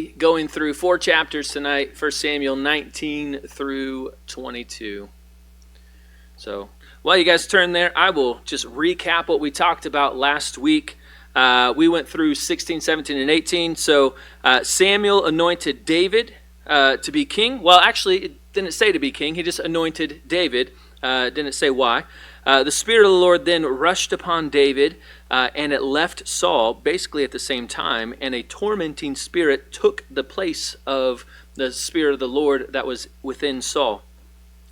be going through 4 chapters tonight, 1 Samuel 19 through 22. So while you guys turn there, I will just recap what we talked about last week. We went through 16, 17, and 18. So Samuel anointed David to be king. Well, actually, it didn't say to be king. He just anointed David. Didn't say why. The Spirit of the Lord then rushed upon David, and it left Saul basically at the same time, and a tormenting spirit took the place of the Spirit of the Lord that was within Saul.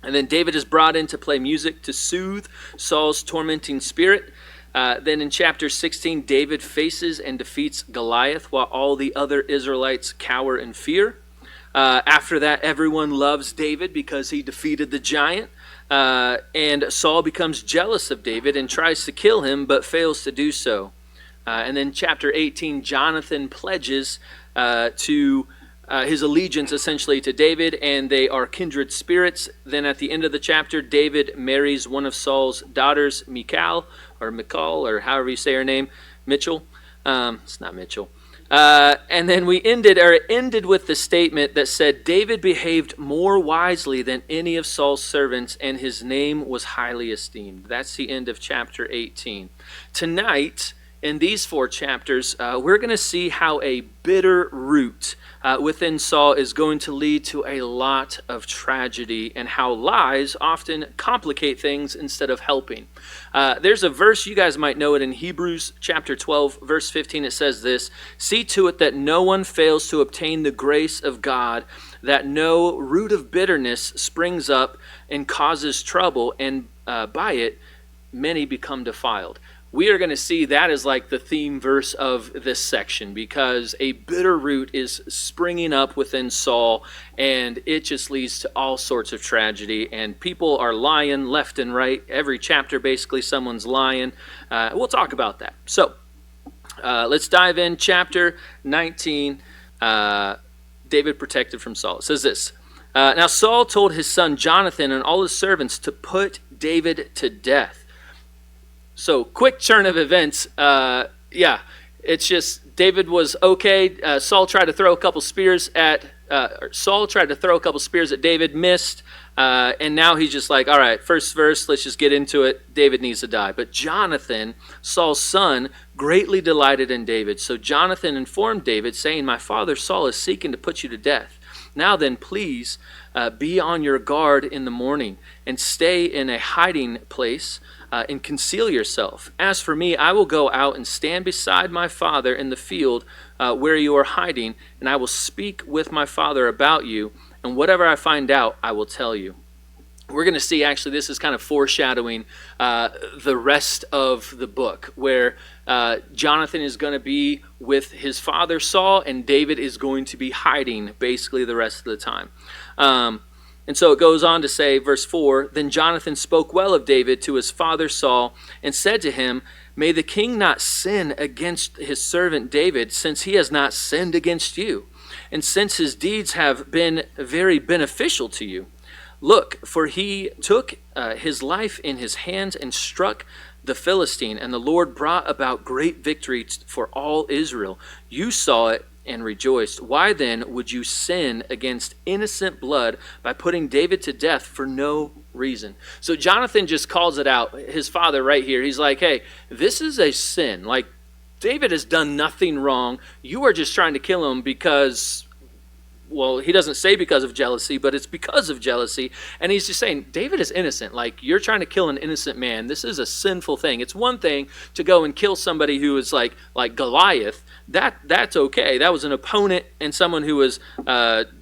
And then David is brought in to play music to soothe Saul's tormenting spirit. Then in chapter 16, David faces and defeats Goliath while all the other Israelites cower in fear. After that, everyone loves David because he defeated the giant. And Saul becomes jealous of David and tries to kill him, but fails to do so. And then chapter 18, Jonathan pledges to his allegiance essentially to David, and they are kindred spirits. Then at the end of the chapter, David marries one of Saul's daughters, Michal, or however you say her name, Michal. It's not Mitchell. And then it ended with the statement that said, David behaved more wisely than any of Saul's servants, and his name was highly esteemed. That's the end of chapter 18. Tonight, in these 4 chapters, we're going to see how a bitter root within Saul is going to lead to a lot of tragedy, and how lies often complicate things instead of helping. There's a verse, you guys might know it, in Hebrews chapter 12, verse 15. It says this: "See to it that no one fails to obtain the grace of God, that no root of bitterness springs up and causes trouble, and by it many become defiled." We are going to see that as like the theme verse of this section, because a bitter root is springing up within Saul, and it just leads to all sorts of tragedy, and people are lying left and right. Every chapter, basically, someone's lying. We'll talk about that. So let's dive in. Chapter 19, David protected from Saul. It says this: "Now Saul told his son Jonathan and all his servants to put David to death." So, quick turn of events. It's just David was okay. Saul tried to throw a couple spears at David, missed, and now he's just like, all right, first verse, let's just get into it. David needs to die. But Jonathan, Saul's son, greatly delighted in David. So Jonathan informed David, saying, "My father Saul is seeking to put you to death. Now then, please be on your guard in the morning, and stay in a hiding place, and conceal yourself. As for me, I will go out and stand beside my father in the field where you are hiding, and I will speak with my father about you, and whatever I find out, I will tell you." We're going to see, actually, this is kind of foreshadowing the rest of the book, where Jonathan is going to be with his father Saul, and David is going to be hiding basically the rest of the time. And so it goes on to say, verse 4, "Then Jonathan spoke well of David to his father Saul, and said to him, 'May the king not sin against his servant David, since he has not sinned against you, and since his deeds have been very beneficial to you. Look, for he took his life in his hands and struck the Philistine, and the Lord brought about great victory for all Israel. You saw it and rejoiced. Why then would you sin against innocent blood by putting David to death for no reason?'" So Jonathan just calls it out, his father right here. He's like, hey, this is a sin. Like, David has done nothing wrong. You are just trying to kill him because, well, he doesn't say because of jealousy, but it's because of jealousy. And he's just saying, David is innocent. Like, you're trying to kill an innocent man. This is a sinful thing. It's one thing to go and kill somebody who is like Goliath. That's okay. That was an opponent and someone who was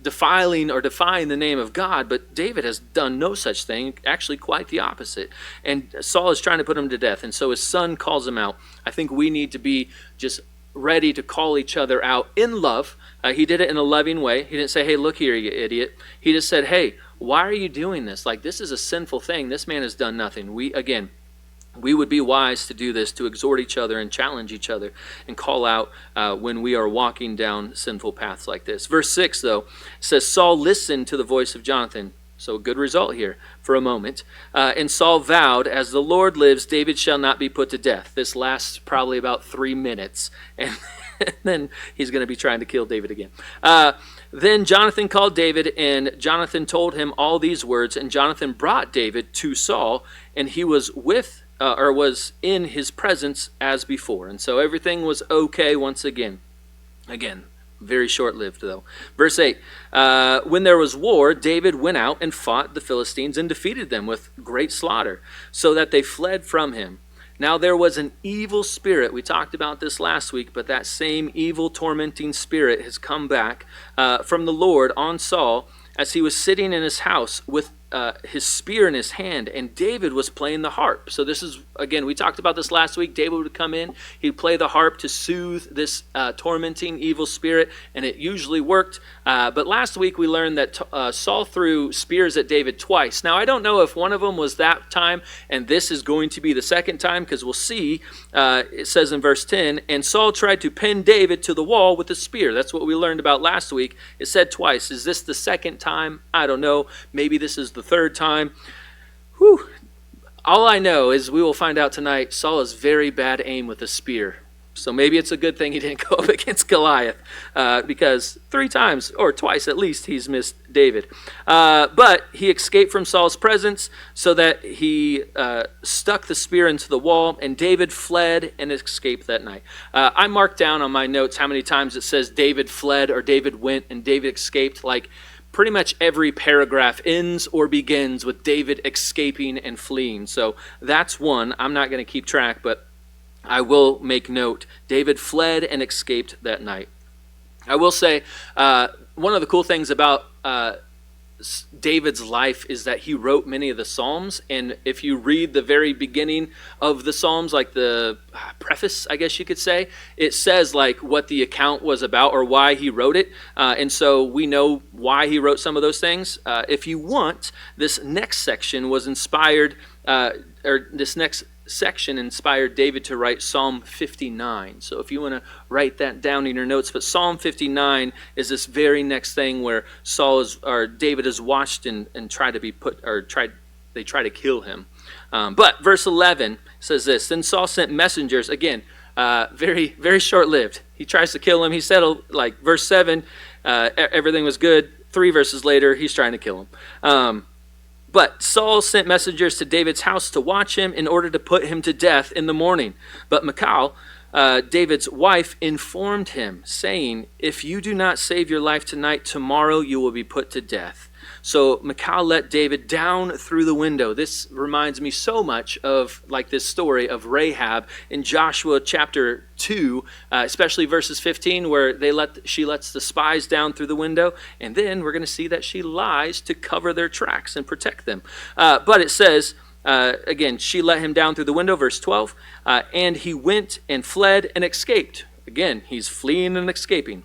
defiling or defying the name of God. But David has done no such thing, actually quite the opposite. And Saul is trying to put him to death. And so his son calls him out. I think we need to be just ready to call each other out in love. He did it in a loving way. He didn't say, hey, look here, you idiot. He just said, hey, why are you doing this? Like, this is a sinful thing. This man has done nothing. We would be wise to do this, to exhort each other and challenge each other and call out when we are walking down sinful paths like this. Verse 6, though, says, Saul listened to the voice of Jonathan. So a good result here for a moment. And Saul vowed, as the Lord lives, David shall not be put to death. This lasts probably about 3 minutes. And then he's going to be trying to kill David again. Then Jonathan called David, and Jonathan told him all these words, and Jonathan brought David to Saul, and he was was in his presence as before. And so everything was okay once again. Again, very short-lived though. Verse 8, when there was war, David went out and fought the Philistines and defeated them with great slaughter, so that they fled from him. Now there was an evil spirit, we talked about this last week, but that same evil tormenting spirit has come back from the Lord on Saul as he was sitting in his house with his spear in his hand, and David was playing the harp. So this is, again, we talked about this last week. David would come in, he'd play the harp to soothe this tormenting evil spirit, and it usually worked. But last week we learned that Saul threw spears at David twice. Now I don't know if one of them was that time, and this is going to be the second time, because we'll see, it says in verse 10, and Saul tried to pin David to the wall with a spear. That's what we learned about last week. It said twice. Is this the second time? I don't know. Maybe this is the third time. Whew. All I know is we will find out tonight, Saul has very bad aim with a spear. So maybe it's a good thing he didn't go up against Goliath, because 3 times, or twice at least, he's missed David. But he escaped from Saul's presence so that he stuck the spear into the wall, and David fled and escaped that night. I marked down on my notes how many times it says David fled or David went and David escaped. Like, pretty much every paragraph ends or begins with David escaping and fleeing. So that's one. I'm not going to keep track, but I will make note. David fled and escaped that night. I will say, one of the cool things about David's life is that he wrote many of the Psalms, and if you read the very beginning of the Psalms, like the preface, I guess you could say, it says like what the account was about or why he wrote it, and so we know why he wrote some of those things. If you want, this next section was inspired, this next section inspired David to write Psalm 59. So if you want to write that down in your notes, but Psalm 59 is this very next thing where David is watched and tried to be they try to kill him. But verse 11 says this: Then Saul sent messengers, again, very, very short-lived. He tries to kill him. He said, like verse 7, everything was good. 3 verses later, he's trying to kill him. But Saul sent messengers to David's house to watch him in order to put him to death in the morning. But Michal, David's wife, informed him, saying, if you do not save your life tonight, tomorrow you will be put to death. So Michal let David down through the window. This reminds me so much of like this story of Rahab in Joshua chapter 2, especially verses 15, where she lets the spies down through the window, and then we're going to see that she lies to cover their tracks and protect them. But it says, again, she let him down through the window, verse 12, and he went and fled and escaped. Again, he's fleeing and escaping.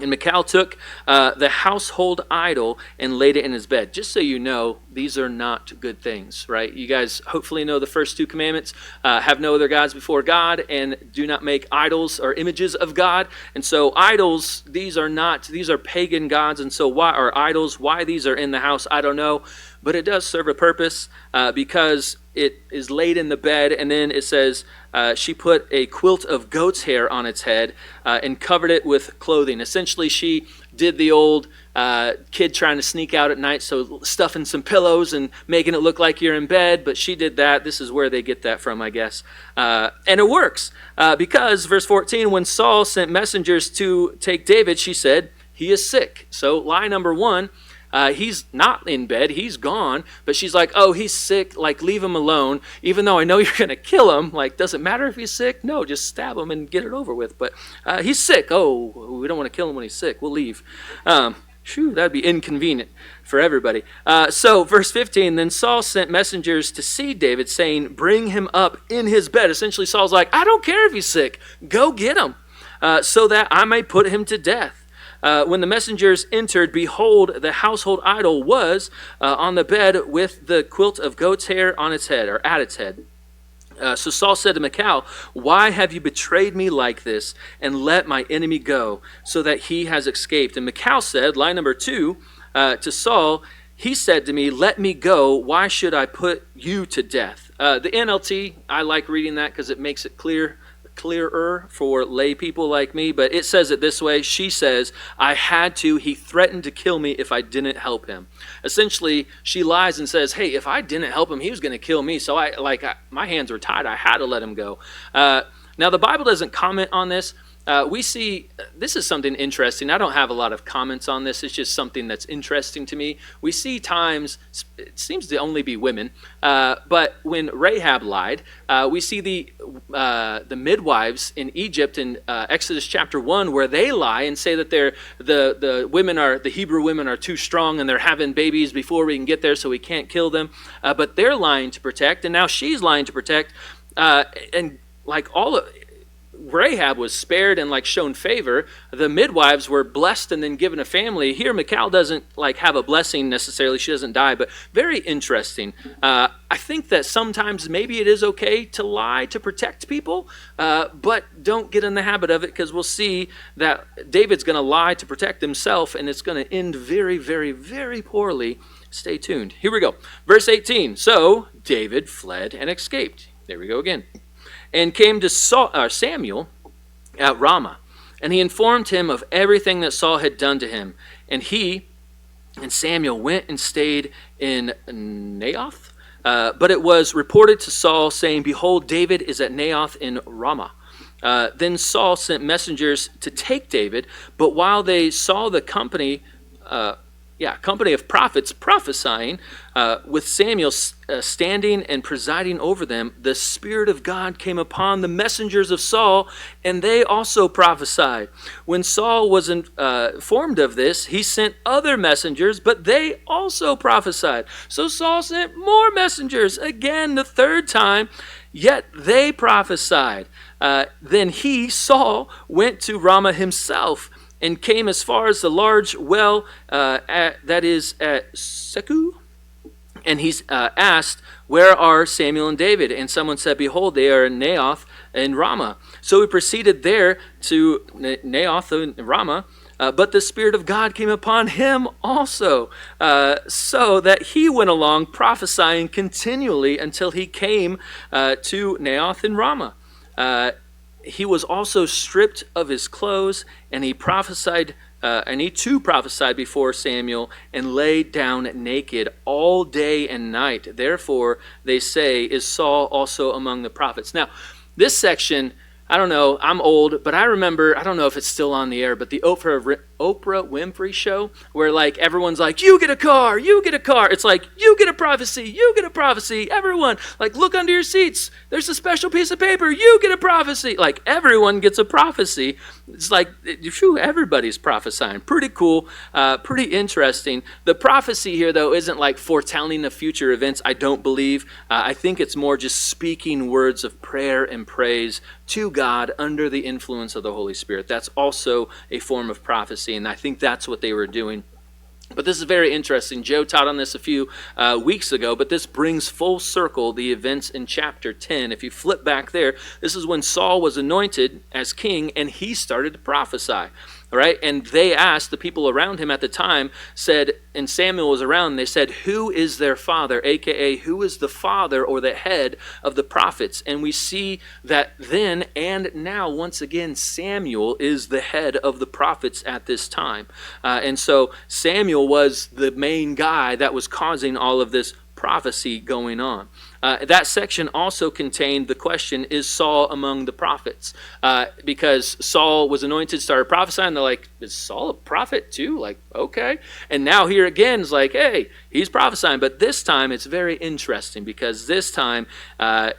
And Michal took the household idol and laid it in his bed. Just so you know, these are not good things, right? You guys hopefully know the first 2 commandments. Have no other gods before God, and do not make idols or images of God. And so idols, these are pagan gods. And so why these are in the house, I don't know. But it does serve a purpose because it is laid in the bed, and then it says she put a quilt of goat's hair on its head and covered it with clothing. Essentially, she did the old kid trying to sneak out at night, so stuffing some pillows and making it look like you're in bed, but she did that. This is where they get that from, I guess. And it works because, verse 14, when Saul sent messengers to take David, she said, he is sick. So lie number 1, he's not in bed, he's gone, but she's like, oh, he's sick, like, leave him alone, even though I know you're going to kill him. Like, does it matter if he's sick? No, just stab him and get it over with. But he's sick. Oh, we don't want to kill him when he's sick. We'll leave. That'd be inconvenient for everybody. So, verse 15, then Saul sent messengers to see David, saying, bring him up in his bed. Essentially, Saul's like, I don't care if he's sick. Go get him, so that I may put him to death. When the messengers entered, behold, the household idol was on the bed with the quilt of goat's hair on its head, or at its head. So Saul said to Michal, why have you betrayed me like this and let my enemy go so that he has escaped? And Michal said, line number 2, to Saul, he said to me, let me go. Why should I put you to death? The NLT, I like reading that because it makes it clear clearer for lay people like me, but it says it this way. She says, I had to. He threatened to kill me if I didn't help him. Essentially, she lies and says, hey, if I didn't help him, he was going to kill me. So my hands were tied. I had to let him go. Now, the Bible doesn't comment on this. We see, this is something interesting. I don't have a lot of comments on this. It's just something that's interesting to me. We see times, it seems to only be women, but when Rahab lied, we see the midwives in Egypt in Exodus chapter 1, where they lie and say that the Hebrew women are too strong and they're having babies before we can get there, so we can't kill them. But they're lying to protect, and now she's lying to protect. And like Rahab was spared and shown favor. The midwives were blessed and then given a family. Here, Michal doesn't have a blessing necessarily. She doesn't die, but very interesting. I think that sometimes maybe it is okay to lie to protect people, but don't get in the habit of it, because we'll see that David's going to lie to protect himself, and it's going to end very, very, very poorly. Stay tuned. Here we go. Verse 18. So David fled and escaped. There we go again. And came to Samuel at Ramah, and he informed him of everything that Saul had done to him. And he and Samuel went and stayed in Naioth. But it was reported to Saul, saying, behold, David is at Naioth in Ramah. Then Saul sent messengers to take David, but while they saw the company of prophets prophesying, with Samuel standing and presiding over them, the Spirit of God came upon the messengers of Saul, and they also prophesied. When Saul was informed of this, he sent other messengers, but they also prophesied. So Saul sent more messengers again the third time, yet they prophesied. Then he, Saul, went to Ramah himself, and came as far as the large well that is at Seku. And he's asked, where are Samuel and David? And someone said, behold, they are in Naioth in Ramah. So he proceeded there to Naioth in Ramah, but the Spirit of God came upon him also, so that he went along prophesying continually until he came to Naioth in Ramah. He was also stripped of his clothes, and he prophesied, and he too prophesied before Samuel, and lay down naked all day and night. Therefore, they say, is Saul also among the prophets? Now, this section, I don't know, I'm old, but I remember, I don't know if it's still on the air, but the Oprah Winfrey show, where everyone's like, you get a car, you get a car. It's like, you get a prophecy, you get a prophecy. Everyone, look under your seats. There's a special piece of paper. You get a prophecy. Everyone gets a prophecy. It's everybody's prophesying. Pretty cool, pretty interesting. The prophecy here, though, isn't foretelling of future events, I don't believe. I think it's more just speaking words of prayer and praise to God under the influence of the Holy Spirit. That's also a form of prophecy, and I think that's what they were doing. But this is very interesting. Joe taught on this a few weeks ago, but this brings full circle the events in chapter 10. If you flip back there, this is when Saul was anointed as king, and he started to prophesy. All right, and they asked, the people around him at the time said, and Samuel was around, they said, who is their father, aka who is the father or the head of the prophets? And we see that then and now, once again, Samuel is the head of the prophets at this time. And so Samuel was the main guy that was causing all of this prophecy going on. That section also contained the question, is Saul among the prophets? Because Saul was anointed, started prophesying. They're like, is Saul a prophet too? Okay. And now here again is hey, he's prophesying. But this time it's very interesting, because this time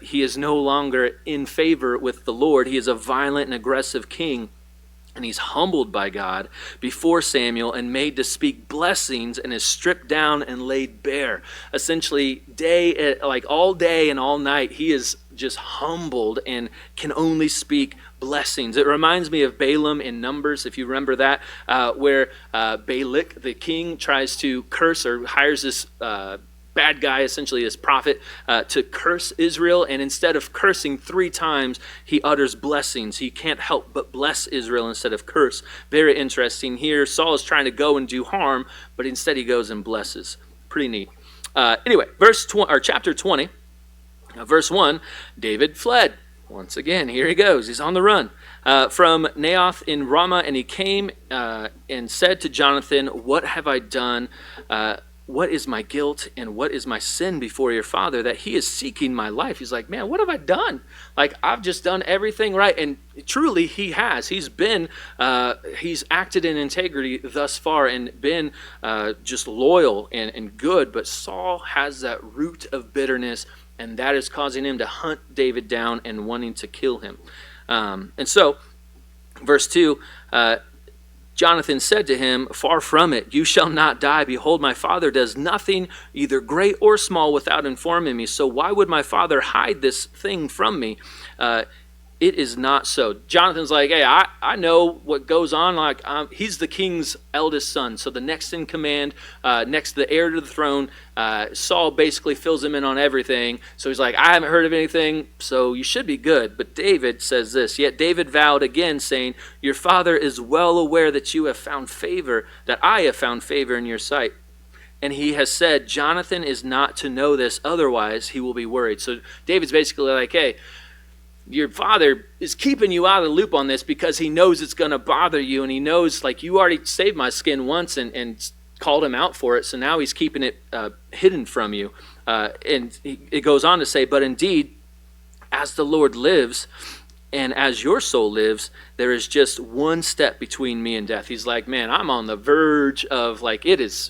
he is no longer in favor with the Lord. He is a violent and aggressive king. And he's humbled by God before Samuel and made to speak blessings, and is stripped down and laid bare. Essentially, all day and all night, he is just humbled and can only speak blessings. It reminds me of Balaam in Numbers, if you remember that, where Balak, the king, tries to curse or hires this bad guy, essentially this prophet, to curse Israel, and instead of cursing 3 times, he utters blessings. He can't help but bless Israel instead of curse. Very interesting. Here, Saul is trying to go and do harm, but instead he goes and blesses. Pretty neat. Anyway, chapter 20, verse 1, David fled. Once again, here he goes. He's on the run. From Naoth in Ramah, and he came and said to Jonathan, "What have I done? What is my guilt and what is my sin before your father that he is seeking my life?" He's like, man, what have I done? Like, I've just done everything right. And truly he has. He's acted in integrity thus far and been just loyal and good. But Saul has that root of bitterness, and that is causing him to hunt David down and wanting to kill him. And so, verse 2, Jonathan said to him, "Far from it, you shall not die. Behold, my father does nothing, either great or small, without informing me. So why would my father hide this thing from me? It is not so." Jonathan's like, hey, I know what goes on. Like, he's the king's eldest son, so the next in command, next to the heir to the throne. Saul basically fills him in on everything. So he's like, I haven't heard of anything, so you should be good. But David says this, "Yet David vowed again, saying, your father is well aware that you have found favor, that I have found favor in your sight. And he has said, Jonathan is not to know this, otherwise he will be worried." So David's basically like, hey, your father is keeping you out of the loop on this because he knows it's going to bother you, and he knows, like, you already saved my skin once and called him out for it, so now he's keeping it hidden from you. And it goes on to say, "But indeed, as the Lord lives, and as your soul lives, there is just one step between me and death." He's like, man, I'm on the verge of, like, it's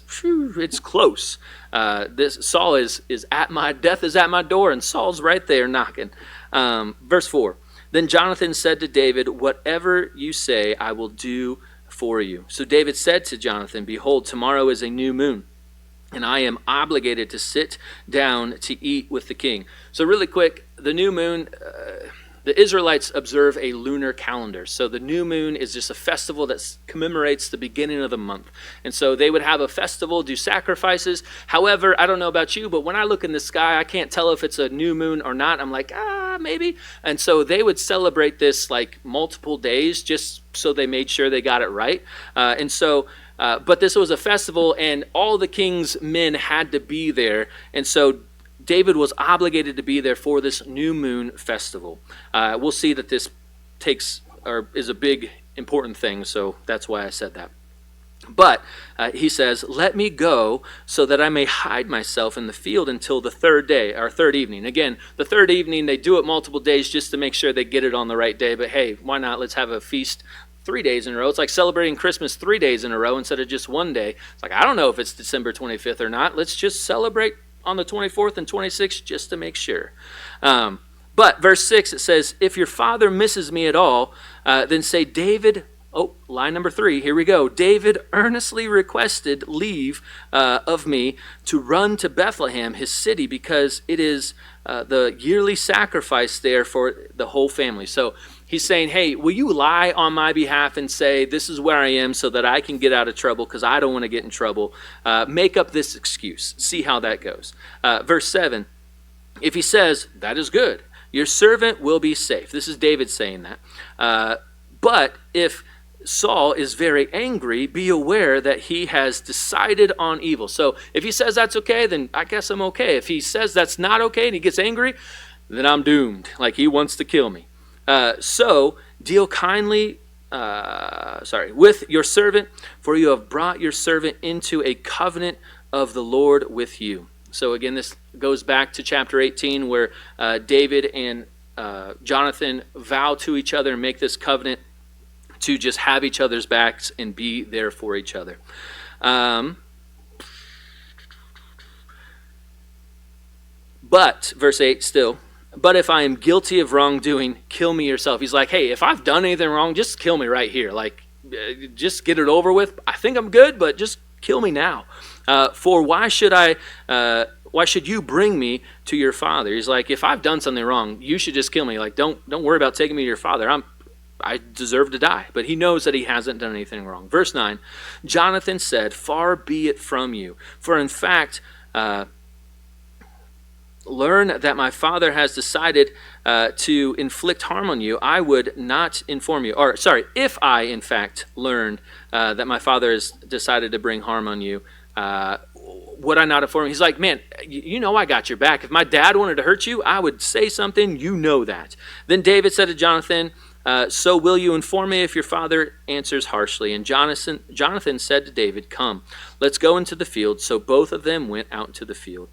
close. This Saul is at my death is at my door, and Saul's right there knocking. Verse 4, "Then Jonathan said to David, whatever you say, I will do for you. So David said to Jonathan, behold, tomorrow is a new moon, and I am obligated to sit down to eat with the king." So really quick, the new moon, the Israelites observe a lunar calendar. So the new moon is just a festival that commemorates the beginning of the month. And so they would have a festival, do sacrifices. However, I don't know about you, but when I look in the sky, I can't tell if it's a new moon or not. I'm like, maybe. And so they would celebrate this like multiple days just so they made sure they got it right. But this was a festival, and all the king's men had to be there. And so David was obligated to be there for this new moon festival. We'll see that this is a big, important thing, so that's why I said that. But he says, "Let me go so that I may hide myself in the field until the third day," or third evening. Again, the third evening, they do it multiple days just to make sure they get it on the right day. But hey, why not? Let's have a feast 3 days in a row. It's like celebrating Christmas 3 days in a row instead of just one day. It's like, I don't know if it's December 25th or not. Let's just celebrate on the 24th and 26th just to make sure. But verse 6, it says, "If your father misses me at all, then say David," line number 3, here we go. "David earnestly requested leave of me to run to Bethlehem, his city, because it is the yearly sacrifice there for the whole family." So he's saying, hey, will you lie on my behalf and say, this is where I am so that I can get out of trouble because I don't want to get in trouble. Make up this excuse. See how that goes. Verse 7, "If he says, that is good, your servant will be safe." This is David saying that. "But if Saul is very angry, be aware that he has decided on evil." So if he says that's okay, then I guess I'm okay. If he says that's not okay and he gets angry, then I'm doomed. Like, he wants to kill me. "So deal kindly with your servant, for you have brought your servant into a covenant of the Lord with you." So again, this goes back to chapter 18 where David and Jonathan vow to each other and make this covenant to just have each other's backs and be there for each other. But, verse 8 still, "But if I am guilty of wrongdoing, kill me yourself." He's like, hey, if I've done anything wrong, just kill me right here. Like, just get it over with. I think I'm good, but just kill me now. "For why should you bring me to your father?" He's like, if I've done something wrong, you should just kill me. Like, don't worry about taking me to your father. I deserve to die. But he knows that he hasn't done anything wrong. Verse 9, "Jonathan said, far be it from you. For in fact, learn that my father has decided to inflict harm on you. I would not inform you." Or, sorry, "if I, in fact, learned that my father has decided to bring harm on you, would I not inform you? He's like, man, you know I got your back. If my dad wanted to hurt you, I would say something. You know that. Then David said to Jonathan, so will you inform me if your father answers harshly? And Jonathan said to David, come, let's go into the field. So both of them went out into the field.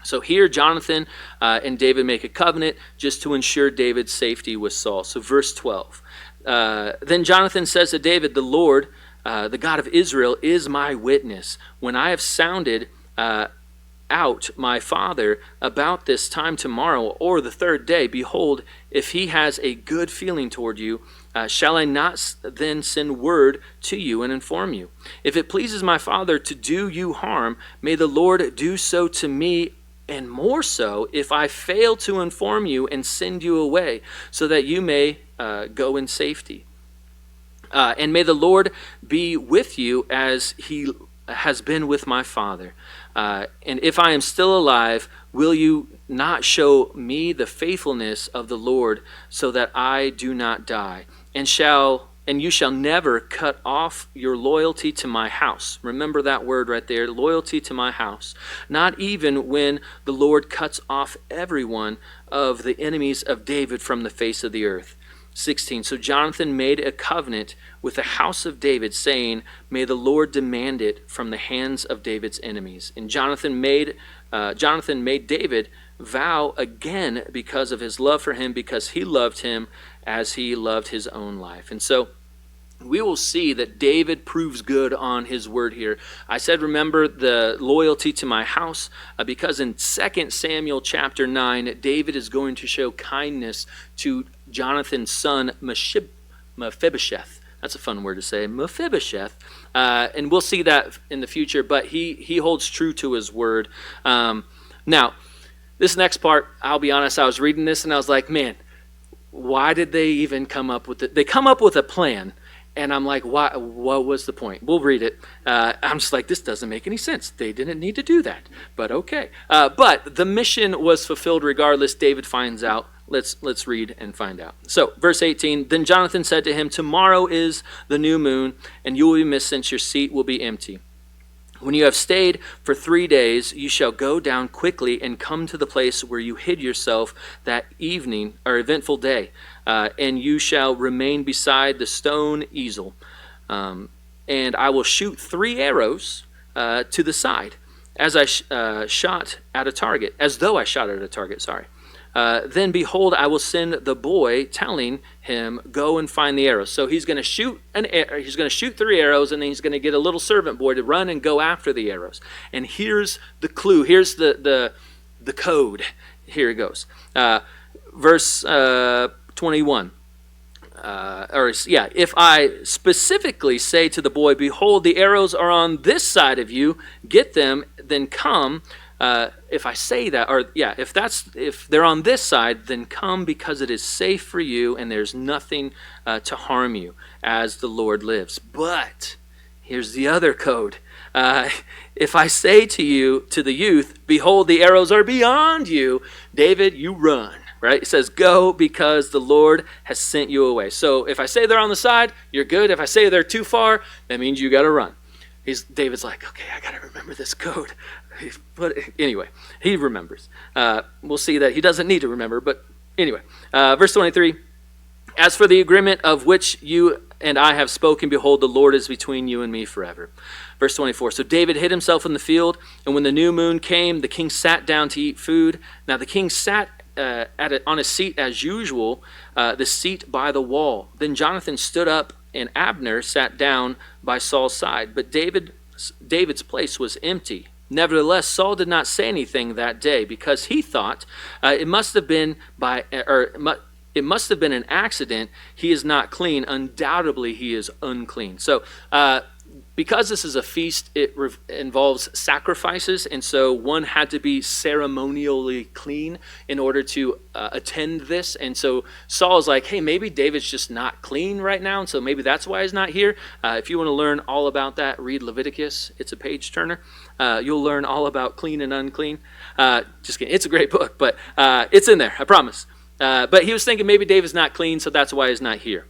So here Jonathan and David make a covenant just to ensure David's safety with Saul. So verse 12. Then Jonathan says to David, the Lord, the God of Israel, is my witness. When I have sounded out my father about this time tomorrow or the third day, behold, if he has a good feeling toward you, shall I not then send word to you and inform you? If it pleases my father to do you harm, may the Lord do so to me, and more so if I fail to inform you and send you away, so that you may go in safety. And may the Lord be with you as he has been with my father. And if I am still alive, will you not show me the faithfulness of the Lord, so that I do not die? And you shall never cut off your loyalty to my house. Remember that word right there, loyalty to my house. Not even when the Lord cuts off every one of the enemies of David from the face of the earth. 16. So Jonathan made a covenant with the house of David, saying, may the Lord demand it from the hands of David's enemies. And Jonathan made David vow again because of his love for him, because he loved him as he loved his own life. And so we will see that David proves good on his word here. I said, remember the loyalty to my house, because in 2 Samuel chapter 9, David is going to show kindness to Jonathan's son, Mephibosheth. That's a fun word to say, Mephibosheth. And we'll see that in the future, but he holds true to his word. Now, this next part, I'll be honest, I was reading this and I was like, man, why did they even come up with it? They come up with a plan. And I'm like, why? What was the point? We'll read it. I'm just like, this doesn't make any sense. They didn't need to do that. But okay. But the mission was fulfilled regardless. David finds out. Let's read and find out. So, verse 18, then Jonathan said to him, tomorrow is the new moon, and you will be missed, since your seat will be empty. When you have stayed for 3 days, you shall go down quickly and come to the place where you hid yourself that evening or eventful day, and you shall remain beside the stone easel. And I will shoot 3 arrows to the side, as I shot at a target, as though I shot at a target. Then behold, I will send the boy, telling him, go and find the arrows. So he's going to shoot 3 arrows, and then he's going to get a little servant boy to run and go after the arrows. And here's the clue. Here's the code. Here it goes. Verse 21. If I specifically say to the boy, behold, the arrows are on this side of you, get them, then come. If I say that, if they're on this side, then come, because it is safe for you and there's nothing to harm you, as the Lord lives. But here's the other code. If I say to the youth, behold, the arrows are beyond you, David, you run. Right? It says, go, because the Lord has sent you away. So if I say they're on the side, you're good. If I say they're too far, that means you got to run. David's like, okay, I got to remember this code. But anyway, he remembers. We'll see that he doesn't need to remember. But anyway, verse 23, as for the agreement of which you and I have spoken, behold, the Lord is between you and me forever. Verse 24, so David hid himself in the field, and when the new moon came, the king sat down to eat food. Now the king sat on a seat as usual, the seat by the wall. Then Jonathan stood up, and Abner sat down by Saul's side. But David's place was empty. Nevertheless, Saul did not say anything that day, because he thought it must have been an accident. He is not clean. Undoubtedly, he is unclean. So, because this is a feast, it involves sacrifices, and so one had to be ceremonially clean in order to attend this. And so Saul is like, hey, maybe David's just not clean right now, and so maybe that's why he's not here. If you want to learn all about that, read Leviticus. It's a page turner. You'll learn all about clean and unclean. Just kidding. It's a great book, but it's in there, I promise. But he was thinking maybe David's not clean, so that's why he's not here.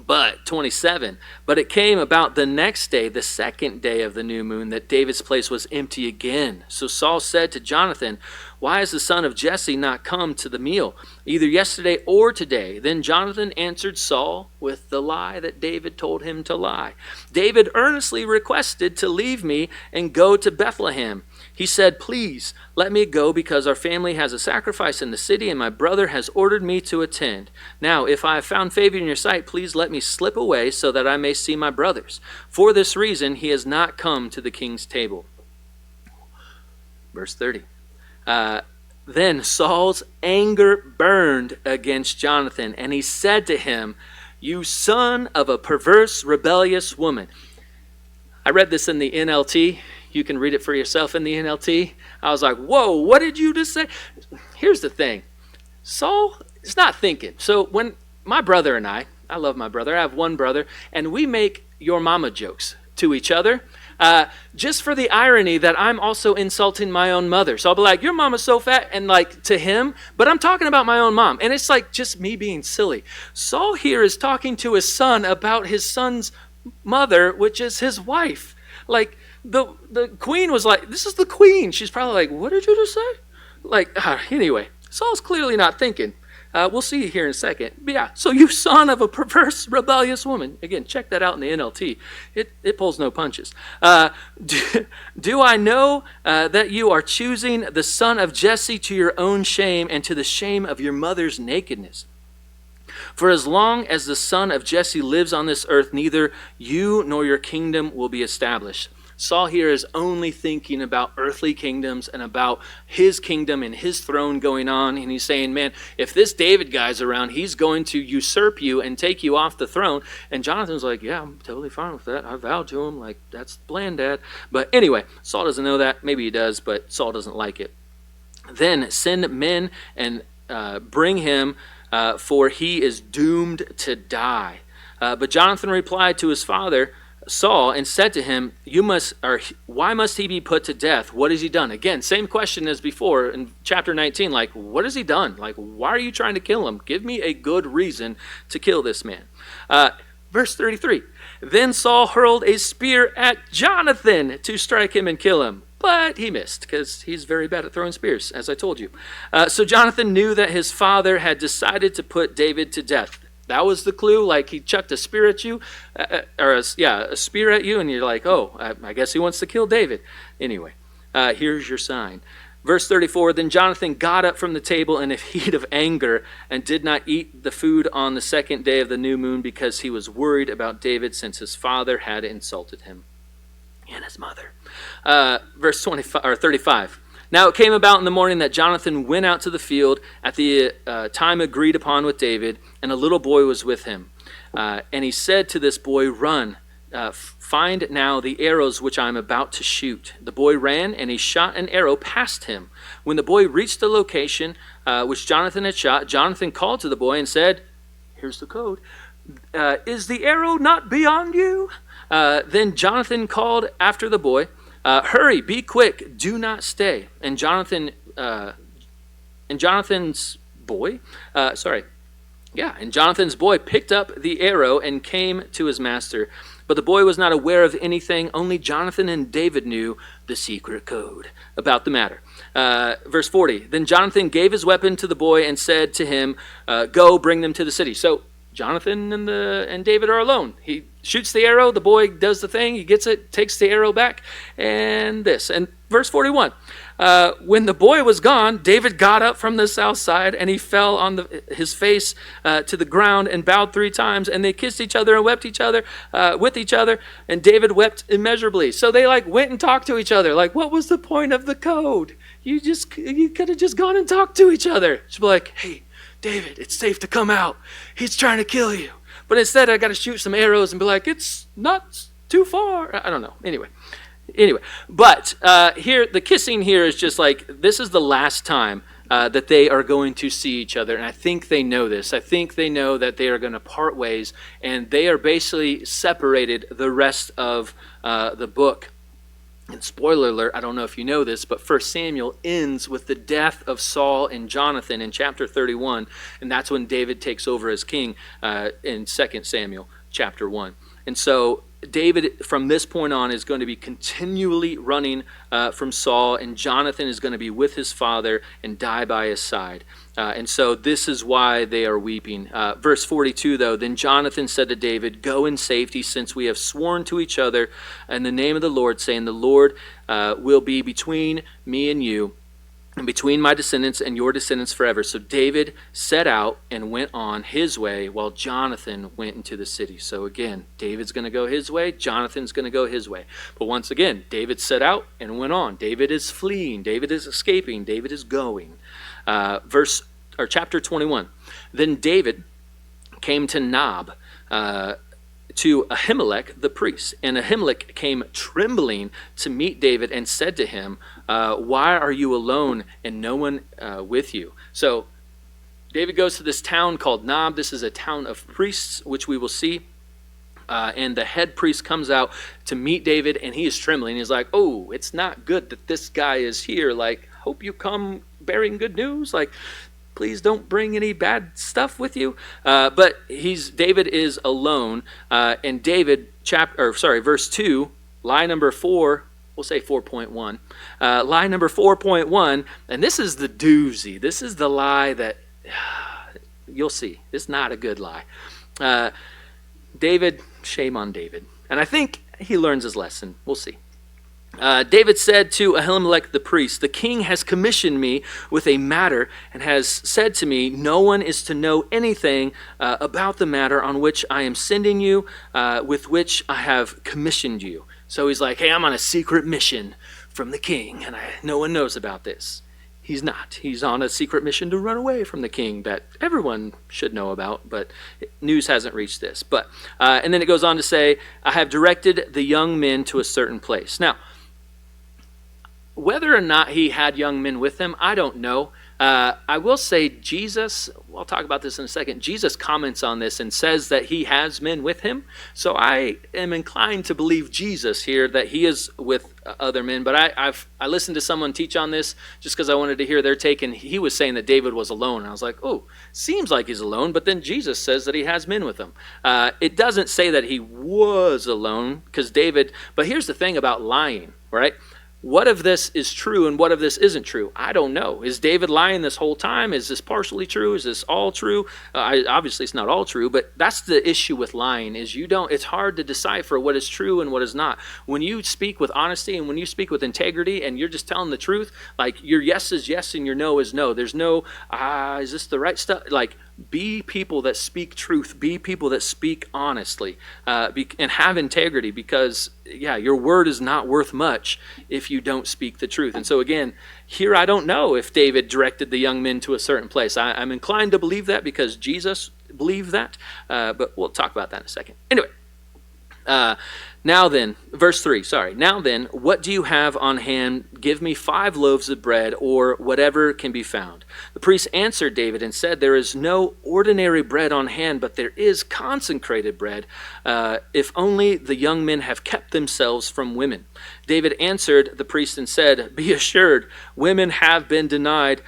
But 27, but it came about the next day, the second day of the new moon, that David's place was empty again. So Saul said to Jonathan, why has the son of Jesse not come to the meal, either yesterday or today? Then Jonathan answered Saul with the lie that David told him to lie. David earnestly requested to leave me and go to Bethlehem. He said, please let me go because our family has a sacrifice in the city and my brother has ordered me to attend. Now, if I have found favor in your sight, please let me slip away so that I may see my brothers. For this reason, he has not come to the king's table. Verse 30. Then Saul's anger burned against Jonathan, and he said to him, you son of a perverse, rebellious woman. I read this in the NLT. You can read it for yourself in the NLT. I was like, whoa, what did you just say? Here's the thing. Saul is not thinking. So when my brother and I love my brother. I have one brother, and we make your mama jokes to each other. Just for the irony that I'm also insulting my own mother. So I'll be like, your mama's so fat, and like to him, but I'm talking about my own mom. And it's like just me being silly. Saul here is talking to his son about his son's mother, which is his wife. Like the queen was like, this is the queen. She's probably like, what did you just say? Like, anyway, Saul's clearly not thinking. We'll see here in a second. But yeah, so you son of a perverse, rebellious woman. Again, check that out in the NLT. It pulls no punches. Do I know that you are choosing the son of Jesse to your own shame and to the shame of your mother's nakedness? For as long as the son of Jesse lives on this earth, neither you nor your kingdom will be established. Saul here is only thinking about earthly kingdoms and about his kingdom and his throne going on. And he's saying, man, if this David guy's around, he's going to usurp you and take you off the throne. And Jonathan's like, yeah, I'm totally fine with that. I vowed to him, like, that's the plan, Dad. But anyway, Saul doesn't know that. Maybe he does, but Saul doesn't like it. Then send men and bring him, for he is doomed to die. But Jonathan replied to his father, Saul, and said to him, why must he be put to death? What has he done? Again, same question as before in chapter 19. Like, what has he done? Like, why are you trying to kill him? Give me a good reason to kill this man. Verse 33. Then Saul hurled a spear at Jonathan to strike him and kill him. But he missed because he's very bad at throwing spears, as I told you. So Jonathan knew that his father had decided to put David to death. That was the clue. Like he chucked a spear at you, a spear at you, and you're like, oh, I guess he wants to kill David. Anyway, here's your sign. Verse 34, then Jonathan got up from the table in a heat of anger and did not eat the food on the second day of the new moon because he was worried about David since his father had insulted him and his mother. Verse 35. Now it came about in the morning that Jonathan went out to the field at the time agreed upon with David, and a little boy was with him. And he said to this boy, run, find now the arrows which I am about to shoot. The boy ran, and he shot an arrow past him. When the boy reached the location which Jonathan had shot, Jonathan called to the boy and said, here's the code, is the arrow not beyond you? Then Jonathan called after the boy, hurry, be quick, do not stay. And Jonathan's boy picked up the arrow and came to his master. But the boy was not aware of anything. Only Jonathan and David knew the secret code about the matter. Verse 40, then Jonathan gave his weapon to the boy and said to him, go bring them to the city. So Jonathan and David are alone. He shoots the arrow. The boy does the thing. He gets it, takes the arrow back, and this. And verse 41, when the boy was gone, David got up from the south side, and he fell on his face to the ground and bowed 3 times. And they kissed each other and wept with each other. And David wept immeasurably. So they went and talked to each other. What was the point of the code? You could have just gone and talked to each other. Just be like, hey, David, it's safe to come out. He's trying to kill you. But instead, I got to shoot some arrows and be like, it's not too far. I don't know. Anyway. But here, the kissing here is just this is the last time that they are going to see each other. And I think they know this. I think they know that they are going to part ways. And they are basically separated the rest of the book. And spoiler alert, I don't know if you know this, but 1 Samuel ends with the death of Saul and Jonathan in chapter 31, and that's when David takes over as king in 2 Samuel chapter 1. And so David, from this point on, is going to be continually running from Saul, and Jonathan is going to be with his father and die by his side. And so this is why they are weeping. Verse 42, though, then Jonathan said to David, go in safety, since we have sworn to each other in the name of the Lord, saying, the Lord will be between me and you, and between my descendants and your descendants forever. So David set out and went on his way, while Jonathan went into the city. So again, David's going to go his way, Jonathan's going to go his way. But once again, David set out and went on. David is fleeing, David is escaping, David is going. Chapter 21. Then David came to Nob, to Ahimelech the priest. And Ahimelech came trembling to meet David and said to him, why are you alone and no one with you? So David goes to this town called Nob. This is a town of priests, which we will see. And the head priest comes out to meet David, and he is trembling. He's like, oh, it's not good that this guy is here. Like, hope you come bearing good news. Like, please don't bring any bad stuff with you. But David is alone. And David, verse 2, lie number 4, we'll say 4.1. Lie number 4.1, and this is the doozy. This is the lie that you'll see. It's not a good lie. David, shame on David. And I think he learns his lesson. We'll see. David said to Ahimelech the priest, the king has commissioned me with a matter and has said to me, no one is to know anything about the matter on which I am sending you, with which I have commissioned you. So he's like, hey, I'm on a secret mission from the king, and no one knows about this. He's not. He's on a secret mission to run away from the king that everyone should know about, but news hasn't reached this. And then it goes on to say, I have directed the young men to a certain place. Now, whether or not he had young men with him, I don't know. I will say Jesus, I'll talk about this in a second, Jesus comments on this and says that he has men with him. So I am inclined to believe Jesus here, that he is with other men. But I listened to someone teach on this just because I wanted to hear their take, and he was saying that David was alone. And I was like, oh, seems like he's alone, but then Jesus says that he has men with him. It doesn't say that he was alone, because David, but here's the thing about lying, right? What of this is true and what of this isn't true? I don't know. Is David lying this whole time? Is this partially true? Is this all true? Obviously, it's not all true, but that's the issue with lying, is it's hard to decipher what is true and what is not. When you speak with honesty and when you speak with integrity and you're just telling the truth, like your yes is yes and your no is no. There's no, is this the right stuff? Like, be people that speak truth. Be people that speak honestly, and have integrity, because your word is not worth much if you don't speak the truth. And so again, here I don't know if David directed the young men to a certain place. I'm inclined to believe that because Jesus believed that, but we'll talk about that in a second. Anyway, now then, verse 3, now then, what do you have on hand? Give me 5 loaves of bread, or whatever can be found. The priest answered David and said, there is no ordinary bread on hand, but there is consecrated bread, if only the young men have kept themselves from women. David answered the priest and said, be assured, women have been denied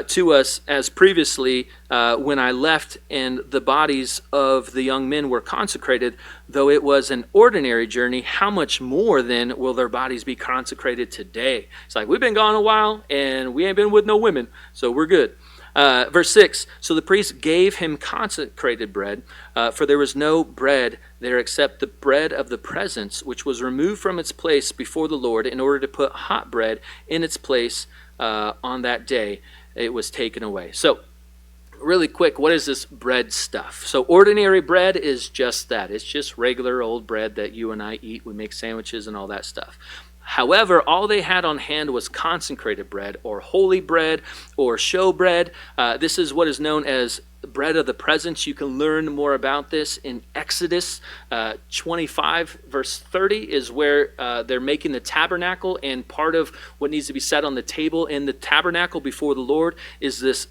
to us as previously when I left, and the bodies of the young men were consecrated, though it was an ordinary journey. How much more then will their bodies be consecrated today? It's like, we've been gone a while and we ain't been with no women, so we're good. Verse 6, so the priest gave him consecrated bread, for there was no bread there except the bread of the presence, which was removed from its place before the Lord in order to put hot bread in its place on that day. It was taken away. So really quick, what is this bread stuff? So ordinary bread is just that. It's just regular old bread that you and I eat. We make sandwiches and all that stuff. However, all they had on hand was consecrated bread, or holy bread, or show bread. This is what is known as bread of the presence. You can learn more about this in Exodus 25, verse 30 is where they're making the tabernacle, and part of what needs to be set on the table in the tabernacle before the Lord is this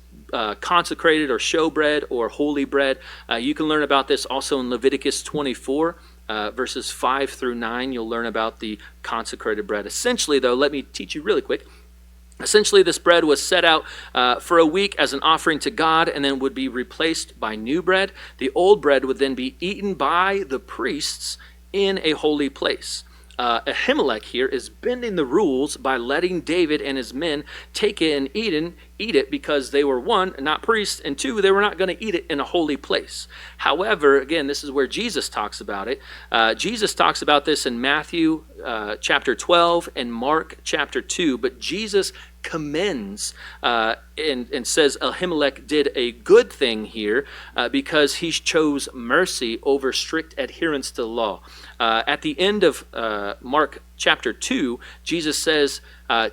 consecrated or show bread or holy bread. You can learn about this also in Leviticus 24. verses 5 through 9, you'll learn about the consecrated bread. Essentially, though, let me teach you really quick. Essentially, this bread was set out for a week as an offering to God and then would be replaced by new bread. The old bread would then be eaten by the priests in a holy place. Ahimelech here is bending the rules by letting David and his men take it and eat it because they were, one, not priests, and two, they were not going to eat it in a holy place. However, again, this is where Jesus talks about it. Jesus talks about this in Matthew chapter 12 and Mark chapter 2, but Jesus commends and says Ahimelech did a good thing here because he chose mercy over strict adherence to the law. At the end of Mark chapter 2, Jesus says,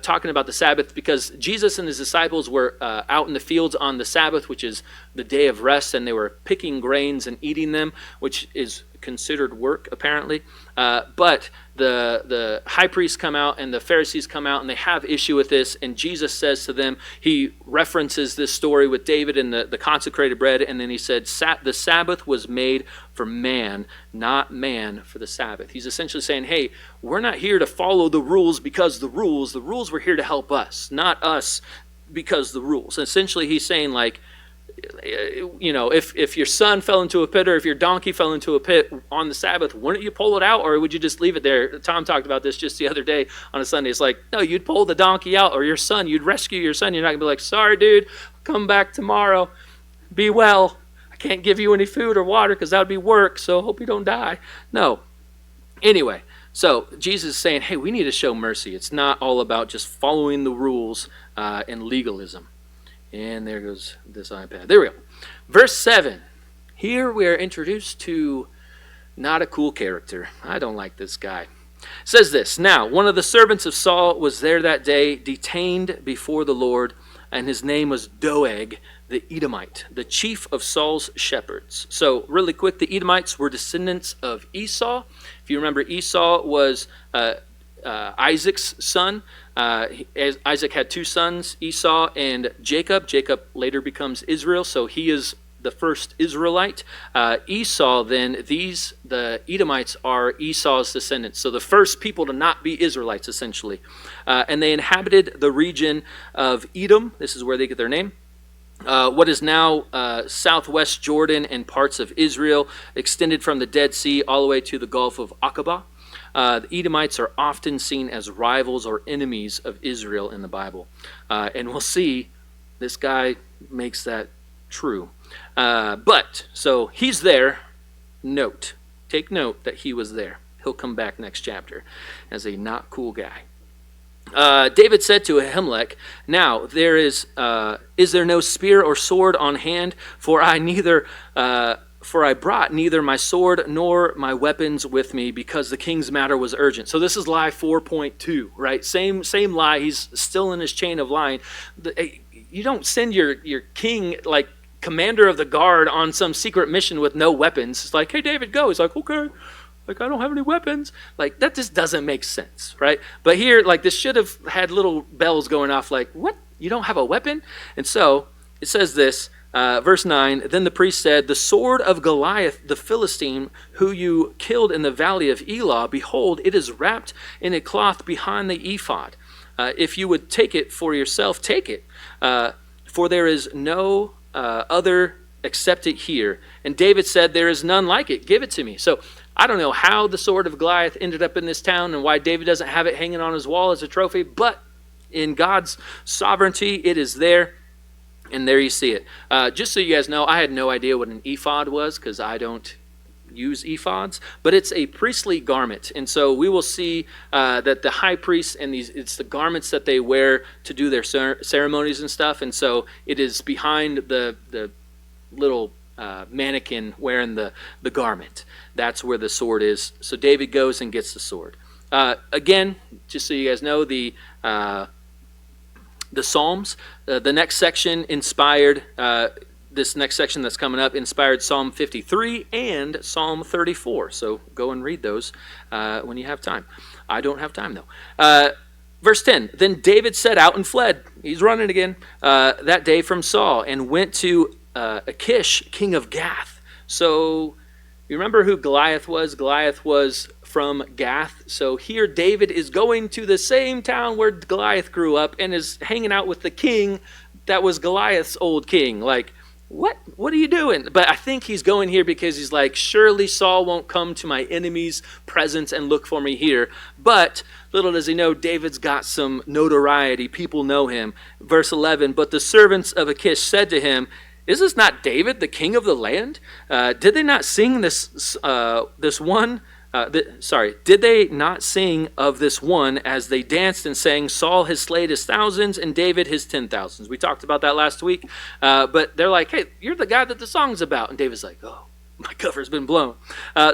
talking about the Sabbath, because Jesus and his disciples were out in the fields on the Sabbath, which is the day of rest, and they were picking grains and eating them, which is considered work, apparently. But the high priests come out and the Pharisees come out and they have issue with this, and Jesus says to them, he references this story with David and the consecrated bread, and then he said, the Sabbath was made for man, not man for the Sabbath. He's essentially saying, hey, we're not here to follow the rules because the rules were here to help us, not us because the rules. And essentially he's saying, like, you know, if your son fell into a pit or if your donkey fell into a pit on the Sabbath, wouldn't you pull it out, or would you just leave it there? Tom talked about this just the other day on a Sunday. It's like, no, you'd pull the donkey out, or your son, you'd rescue your son. You're not going to be like, sorry, dude, come back tomorrow. Be well. I can't give you any food or water because that would be work, so hope you don't die. No. Anyway, so Jesus is saying, hey, we need to show mercy. It's not all about just following the rules and legalism. And there goes this iPad. There we go. Verse 7. Here we are introduced to not a cool character. I don't like this guy. It says this, now, one of the servants of Saul was there that day, detained before the Lord, and his name was Doeg, the Edomite, the chief of Saul's shepherds. So really quick, the Edomites were descendants of Esau. If you remember, Esau was Isaac's son. Isaac had two sons, Esau and Jacob. Jacob later becomes Israel, so he is the first Israelite. Esau then, the Edomites are Esau's descendants, so the first people to not be Israelites, essentially. And they inhabited the region of Edom. This is where they get their name. What is now southwest Jordan and parts of Israel, extended from the Dead Sea all the way to the Gulf of Aqaba. The Edomites are often seen as rivals or enemies of Israel in the Bible. And we'll see this guy makes that true. So he's there. Take note that he was there. He'll come back next chapter as a not cool guy. David said to Ahimelech, now is there no spear or sword on hand? For I brought neither my sword nor my weapons with me, because the king's matter was urgent. So this is lie 4.2, right? Same lie. He's still in his chain of lying. You don't send your king, like commander of the guard, on some secret mission with no weapons. It's like, hey, David, go. He's like, okay. Like, I don't have any weapons. Like, that just doesn't make sense, right? But here, like, this should have had little bells going off, like, what? You don't have a weapon? And so it says this, verse 9, then the priest said, the sword of Goliath, the Philistine, who you killed in the valley of Elah, behold, it is wrapped in a cloth behind the ephod. If you would take it for yourself, take it. For there is no other except it here. And David said, there is none like it. Give it to me. So I don't know how the sword of Goliath ended up in this town and why David doesn't have it hanging on his wall as a trophy, but in God's sovereignty, it is there. And there you see it. Just so you guys know, I had no idea what an ephod was because I don't use ephods, but it's a priestly garment. And so we will see that the high priests and it's the garments that they wear to do their ceremonies and stuff. And so it is behind the little mannequin wearing the garment. That's where the sword is. So David goes and gets the sword. Again, just so you guys know, the Psalms, the next section inspired, this next section that's coming up inspired Psalm 53 and Psalm 34. So go and read those when you have time. I don't have time though. Verse 10, then David set out and fled. He's running again that day from Saul and went to Achish, king of Gath. So You remember who Goliath was? Goliath was from Gath. So here David is going to the same town where Goliath grew up and is hanging out with the king that was Goliath's old king. Like, what are you doing? But I think he's going here because he's like, surely Saul won't come to my enemy's presence and look for me here. But little does he know, David's got some notoriety. People know him. Verse 11, but the servants of Achish said to him, is this not David, the king of the land? Did they not sing did they not sing of this one as they danced and sang, Saul has slayed his thousands and David his 10,000s? We talked about that last week. But they're like, hey, you're the guy that the song's about. And David's like, oh, my cover's been blown.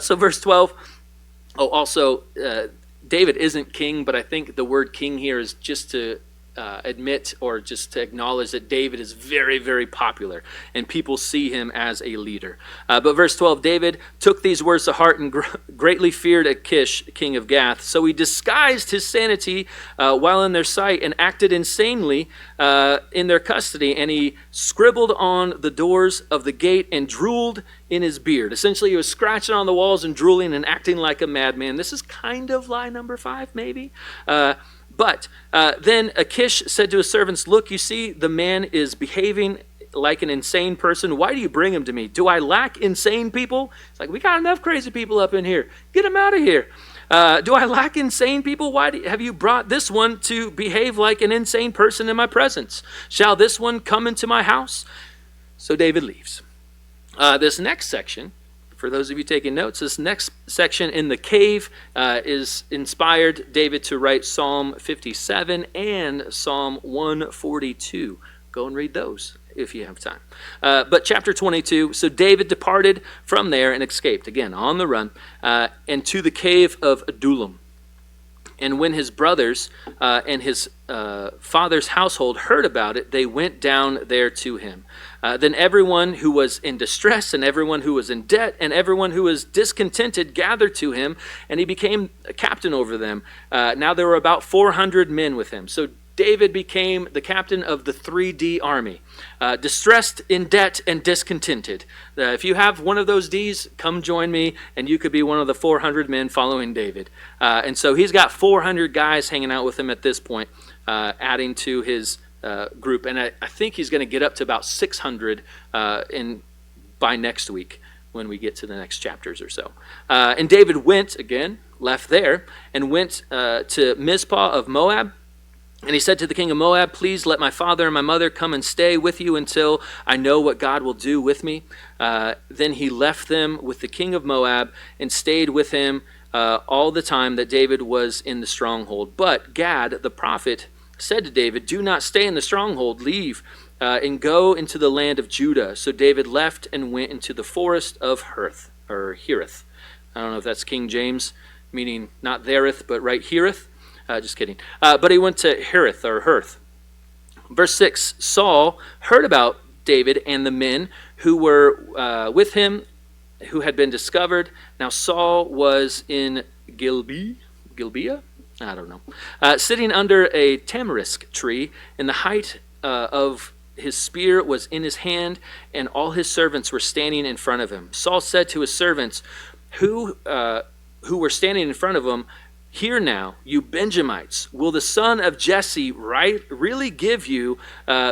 So verse 12. Oh, also, David isn't king, but I think the word king here is just to admit or just to acknowledge that David is very, very popular and people see him as a leader. But verse 12, David took these words to heart and greatly feared Achish, king of Gath. So he disguised his sanity while in their sight and acted insanely in their custody. And he scribbled on the doors of the gate and drooled in his beard. Essentially, he was scratching on the walls and drooling and acting like a madman. This is kind of lie number 5, maybe. But then Achish said to his servants, look, you see, the man is behaving like an insane person. Why do you bring him to me? Do I lack insane people? It's like, we got enough crazy people up in here. Get him out of here. Do I lack insane people? Why have you brought this one to behave like an insane person in my presence? Shall this one come into my house? So David leaves. This next section, for those of you taking notes, this next section in the cave is inspired David to write Psalm 57 and Psalm 142. Go and read those if you have time. But chapter 22, so David departed from there and escaped, again, on the run, and to the cave of Adullam. And when his brothers and his father's household heard about it, they went down there to him. Then everyone who was in distress and everyone who was in debt and everyone who was discontented gathered to him, and he became a captain over them. Now there were about 400 men with him. So David became the captain of the 3D army, distressed, in debt, and discontented. If you have one of those Ds, come join me, and you could be one of the 400 men following David. And so he's got 400 guys hanging out with him at this point, adding to his group. And I think he's going to get up to about 600 by next week when we get to the next chapters or so. And David went, again, left there, and went to Mizpah of Moab. And he said to the king of Moab, please let my father and my mother come and stay with you until I know what God will do with me. Then he left them with the king of Moab and stayed with him all the time that David was in the stronghold. But Gad, the prophet, said to David, do not stay in the stronghold, leave and go into the land of Judah. So David left and went into the forest of Hereth. I don't know if that's King James, meaning not thereth, but right hereth. Just kidding. But he went to Hereth. Verse 6, Saul heard about David and the men who were with him, who had been discovered. Now Saul was in Gibeah? I don't know. Sitting under a tamarisk tree, and the height of his spear was in his hand, and all his servants were standing in front of him. Saul said to his servants who were standing in front of him, hear now, you Benjamites, will the son of Jesse really give you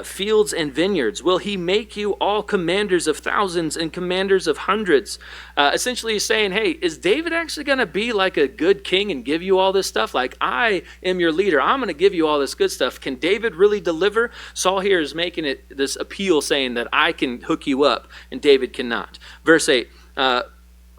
fields and vineyards? Will he make you all commanders of thousands and commanders of hundreds? Essentially he's saying, hey, is David actually going to be like a good king and give you all this stuff? Like, I am your leader. I'm going to give you all this good stuff. Can David really deliver? Saul here is making it this appeal saying that I can hook you up and David cannot. Verse 8,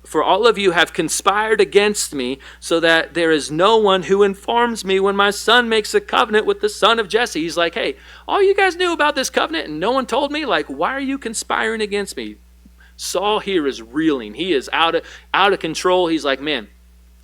for all of you have conspired against me, so that there is no one who informs me when my son makes a covenant with the son of Jesse. He's like, hey, all you guys knew about this covenant and no one told me? Like, why are you conspiring against me? Saul here is reeling. He is out of control. He's like, man,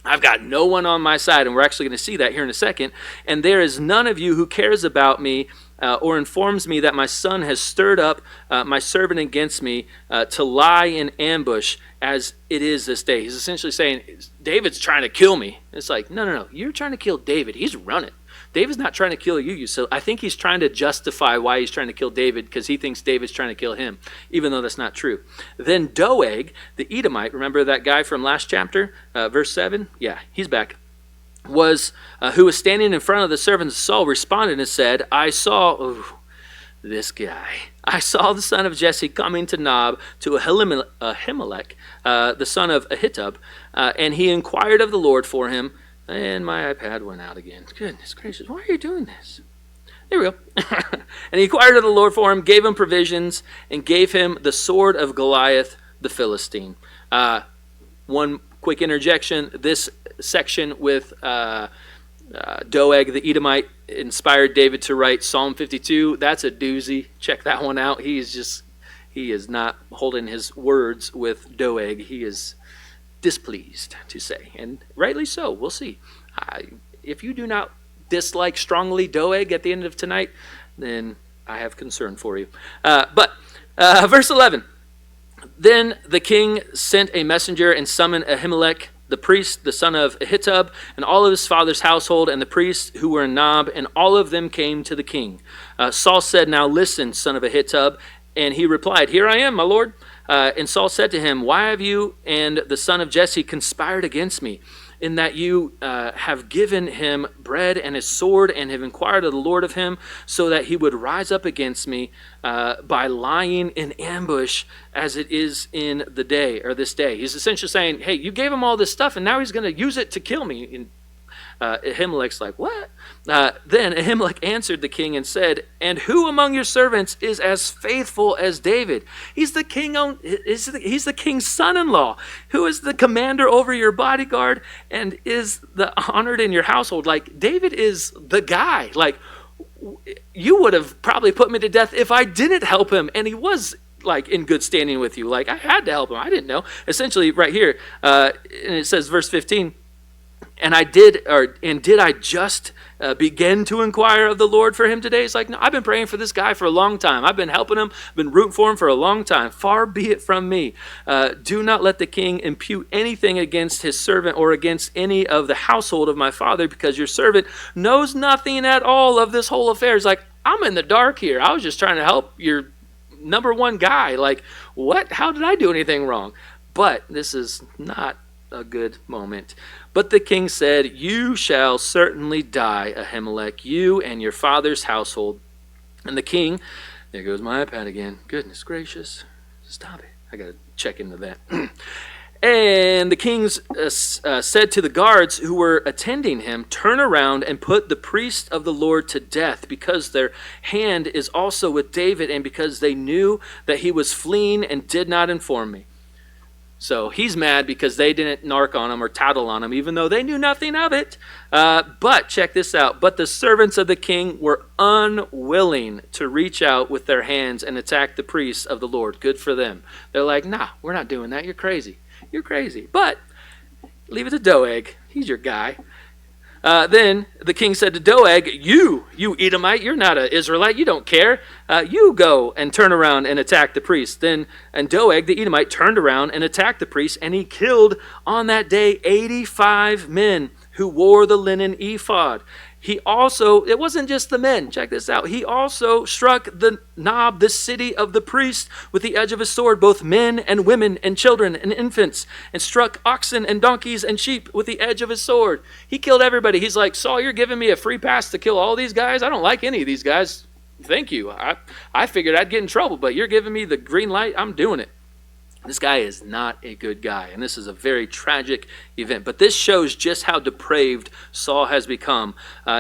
I've got no one on my side. And we're actually going to see that here in a second. And there is none of you who cares about me or informs me that my son has stirred up my servant against me to lie in ambush as it is this day. He's essentially saying, David's trying to kill me. It's like, no. You're trying to kill David. He's running. David's not trying to kill you. So I think he's trying to justify why he's trying to kill David because he thinks David's trying to kill him, even though that's not true. Then Doeg, the Edomite, remember that guy from last chapter, verse 7? Yeah, he's back. Who was standing in front of the servants of Saul, responded and said, I saw the son of Jesse coming to Nob to Ahimelech, the son of Ahitub, and he inquired of the Lord for him. And my iPad went out again. Goodness gracious, why are you doing this? There we go. And he inquired of the Lord for him, gave him provisions, and gave him the sword of Goliath the Philistine. One quick interjection. This section with Doeg the Edomite inspired David to write Psalm 52. That's a doozy. Check that one out. He is not holding his words with Doeg. He is displeased, to say, and rightly so. We'll see. If you do not dislike strongly Doeg at the end of tonight, then I have concern for you. But verse 11, then the king sent a messenger and summoned Ahimelech, the priest, the son of Ahitub, and all of his father's household, and the priests who were in Nob, and all of them came to the king. Saul said, now listen, son of Ahitub. And he replied, here I am, my lord. And Saul said to him, why have you and the son of Jesse conspired against me, in that you have given him bread and his sword, and have inquired of the Lord of him, so that he would rise up against me by lying in ambush as it is in the day, or this day? He's essentially saying, hey, you gave him all this stuff, and now he's going to use it to kill me. And Ahimelech's like, what? Then Ahimelech answered the king and said, and who among your servants is as faithful as David? He's the he's the king's son-in-law, who is the commander over your bodyguard and is the honored in your household. Like, David is the guy. Like, you would have probably put me to death if I didn't help him, and he was like in good standing with you. Like, I had to help him. I didn't know. Essentially, right here, and it says, verse 15. And did I just begin to inquire of the Lord for him today? It's like, no, I've been praying for this guy for a long time. I've been helping him, been rooting for him for a long time. Far be it from me. Do not let the king impute anything against his servant or against any of the household of my father, because your servant knows nothing at all of this whole affair. It's like, I'm in the dark here. I was just trying to help your number one guy. Like, what? How did I do anything wrong? But this is not a good moment. But the king said, you shall certainly die, Ahimelech, you and your father's household. And the king, there goes my iPad again. Goodness gracious. Stop it. I got to check into that. And the king said to the guards who were attending him, turn around and put the priest of the Lord to death, because their hand is also with David, and because they knew that he was fleeing and did not inform me. So he's mad because they didn't narc on him or tattle on him, even though they knew nothing of it. But check this out. But the servants of the king were unwilling to reach out with their hands and attack the priests of the Lord. Good for them. They're like, nah, we're not doing that. You're crazy. You're crazy. But leave it to Doeg. He's your guy. Then the king said to Doeg, you Edomite, you're not an Israelite, you don't care. You go and turn around and attack the priest. And Doeg, the Edomite, turned around and attacked the priest, and he killed on that day 85 men who wore the linen ephod. He also, it wasn't just the men, check this out. He also struck the Nob, the city of the priest, with the edge of his sword, both men and women and children and infants, and struck oxen and donkeys and sheep with the edge of his sword. He killed everybody. He's like, Saul, you're giving me a free pass to kill all these guys? I don't like any of these guys. Thank you. I figured I'd get in trouble, but you're giving me the green light. I'm doing it. This guy is not a good guy, and this is a very tragic event. But this shows just how depraved Saul has become.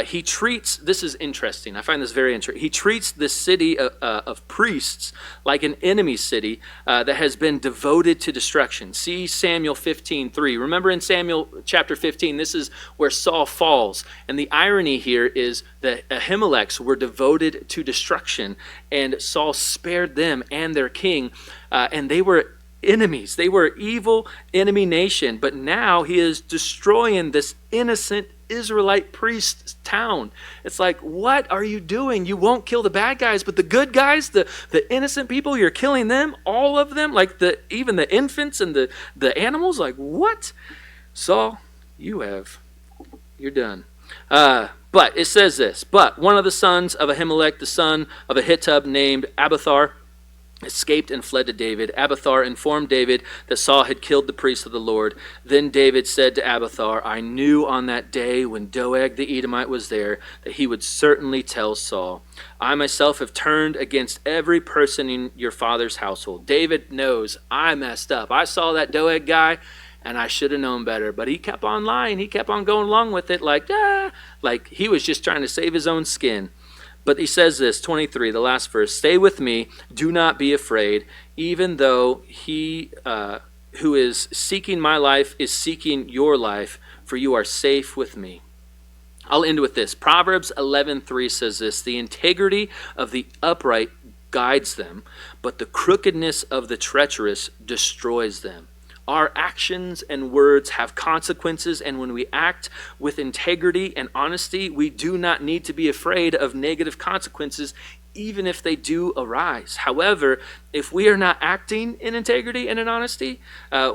He treats, this is interesting, I find this very interesting. He treats this city of priests like an enemy city that has been devoted to destruction. See Samuel 15:3. Remember in Samuel chapter 15, this is where Saul falls. And the irony here is that Ahimelechs were devoted to destruction, and Saul spared them and their king, and they were enemies. They were evil enemy nation, but now he is destroying this innocent Israelite priest's town. It's like, what are you doing? You won't kill the bad guys, but the good guys, the innocent people, you're killing them, all of them, like even the infants and the animals. Like, what? Saul, you're done. But it says this, but one of the sons of Ahimelech, the son of Ahitub named Abiathar, escaped and fled to David. Abiathar informed David that Saul had killed the priest of the Lord. Then David said to Abiathar, I knew on that day when Doeg the Edomite was there that he would certainly tell Saul. I myself have turned against every person in your father's household. David knows I messed up. I saw that Doeg guy and I should have known better. But he kept on lying. He kept on going along with it like he was just trying to save his own skin. But he says this, 23, the last verse, stay with me, do not be afraid, even though he who is seeking my life is seeking your life, for you are safe with me. I'll end with this. Proverbs 11:3 says this, the integrity of the upright guides them, but the crookedness of the treacherous destroys them. Our actions and words have consequences, and when we act with integrity and honesty, we do not need to be afraid of negative consequences, even if they do arise. However, if we are not acting in integrity and in honesty,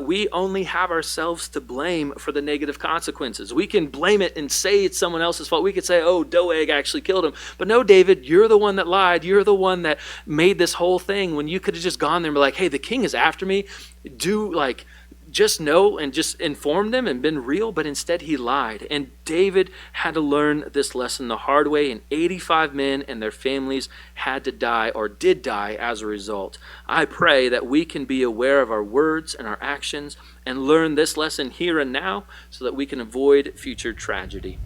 we only have ourselves to blame for the negative consequences. We can blame it and say it's someone else's fault. We could say, oh, Doeg actually killed him. But no, David, you're the one that lied. You're the one that made this whole thing, when you could have just gone there and be like, hey, the king is after me. Just know and just inform them and been real, but instead he lied. And David had to learn this lesson the hard way, and 85 men and their families had to die or did die as a result. I pray that we can be aware of our words and our actions and learn this lesson here and now so that we can avoid future tragedy.